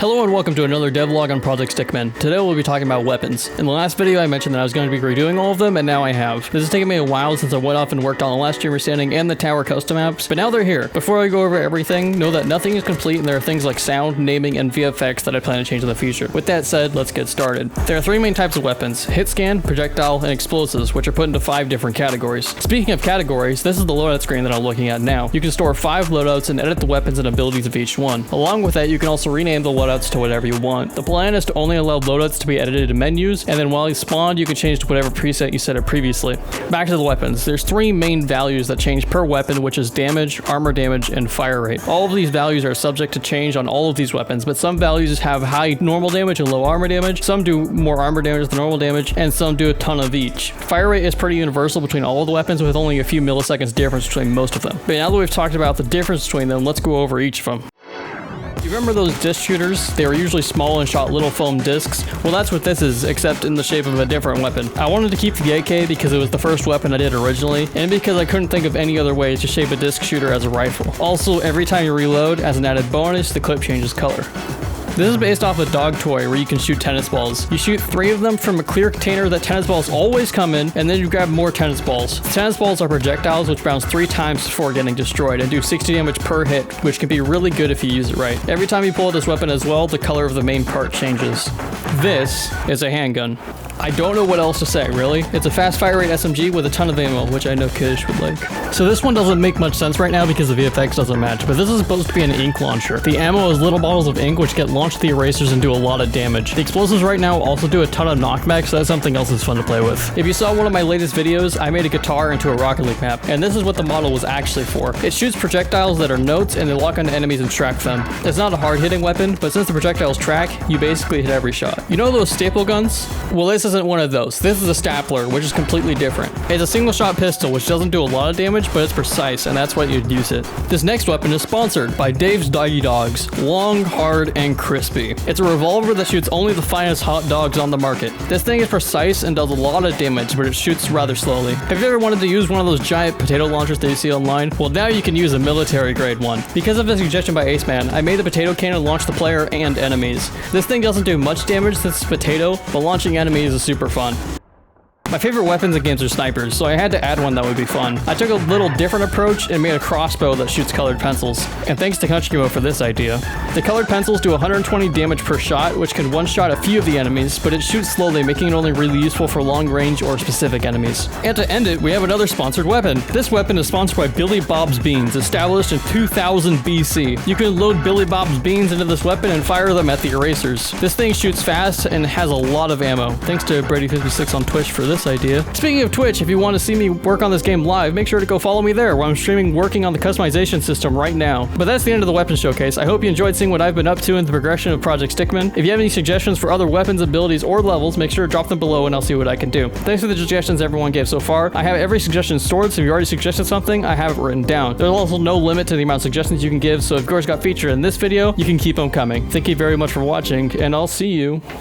Hello and welcome to another devlog on Project Stickman. Today we'll be talking about weapons. In the last video I mentioned that I was going to be redoing all of them, and now I have. This has taken me a while since I went off and worked on the last streamer standing and the tower custom maps, but now they're here. Before I go over everything, know that nothing is complete and there are things like sound, naming, and VFX that I plan to change in the future. With that said, let's get started. There are three main types of weapons: hit scan, projectile, and explosives, which are put into 5 different categories. Speaking of categories, this is the loadout screen that I'm looking at now. You can store 5 loadouts and edit the weapons and abilities of each one. Along with that, you can also rename the loadouts to whatever you want. The plan is to only allow loadouts to be edited in menus, and then while you spawn, you can change to whatever preset you set it previously. Back to the weapons. There's 3 main values that change per weapon, which is damage, armor damage, and fire rate. All of these values are subject to change on all of these weapons, but some values have high normal damage and low armor damage, some do more armor damage than normal damage, and some do a ton of each. Fire rate is pretty universal between all of the weapons, with only a few milliseconds difference between most of them. But now that we've talked about the difference between them, let's go over each of them. You remember those disc shooters? They were usually small and shot little foam discs. Well, that's what this is, except in the shape of a different weapon. I wanted to keep the AK because it was the first weapon I did originally, and because I couldn't think of any other way to shape a disc shooter as a rifle. Also, every time you reload, as an added bonus, the clip changes color. This is based off a dog toy where you can shoot tennis balls. You shoot 3 of them from a clear container that tennis balls always come in, and then you grab more tennis balls. Tennis balls are projectiles which bounce 3 times before getting destroyed and do 60 damage per hit, which can be really good if you use it right. Every time you pull out this weapon as well, the color of the main part changes. This is a handgun. I don't know what else to say, really. It's a fast fire rate SMG with a ton of ammo, which I know Kish would like. So this one doesn't make much sense right now because the VFX doesn't match, but this is supposed to be an ink launcher. The ammo is little bottles of ink which get launched to the erasers and do a lot of damage. The explosives right now also do a ton of knockback, so that's something else that's fun to play with. If you saw one of my latest videos, I made a guitar into a Rocket League map, and this is what the model was actually for. It shoots projectiles that are notes, and they lock onto enemies and track them. It's not a hard-hitting weapon, but since the projectiles track, you basically hit every shot. You know those staple guns? Well, this isn't one of those. This is a stapler, which is completely different. It's a single shot pistol, which doesn't do a lot of damage, but it's precise, and that's why you'd use it. This next weapon is sponsored by Dave's Doggy Dogs. Long, hard, and crispy. It's a revolver that shoots only the finest hot dogs on the market. This thing is precise and does a lot of damage, but it shoots rather slowly. Have you ever wanted to use one of those giant potato launchers that you see online? Well, now you can use a military grade one. Because of a suggestion by Aceman, I made the potato cannon launch the player and enemies. This thing doesn't do much damage since it's potato, but launching enemies is super fun. My favorite weapons in games are snipers, so I had to add one that would be fun. I took a little different approach and made a crossbow that shoots colored pencils. And thanks to Countrymo for this idea. The colored pencils do 120 damage per shot, which can one-shot a few of the enemies, but it shoots slowly, making it only really useful for long range or specific enemies. And to end it, we have another sponsored weapon. This weapon is sponsored by Billy Bob's Beans, established in 2000 BC. You can load Billy Bob's Beans into this weapon and fire them at the erasers. This thing shoots fast and has a lot of ammo. Thanks to Brady56 on Twitch for this idea. Speaking of Twitch, if you want to see me work on this game live, make sure to go follow me there, where I'm streaming working on the customization system right now. But that's the end of the weapon showcase. I hope you enjoyed seeing what I've been up to in the progression of Project Stickman. If you have any suggestions for other weapons, abilities, or levels, make sure to drop them below and I'll see what I can do. Thanks for the suggestions everyone gave so far. I have every suggestion stored, so if you already suggested something, I have it written down. There's also no limit to the amount of suggestions you can give, so if yours got featured in this video, you can keep them coming. Thank you very much for watching, and I'll see you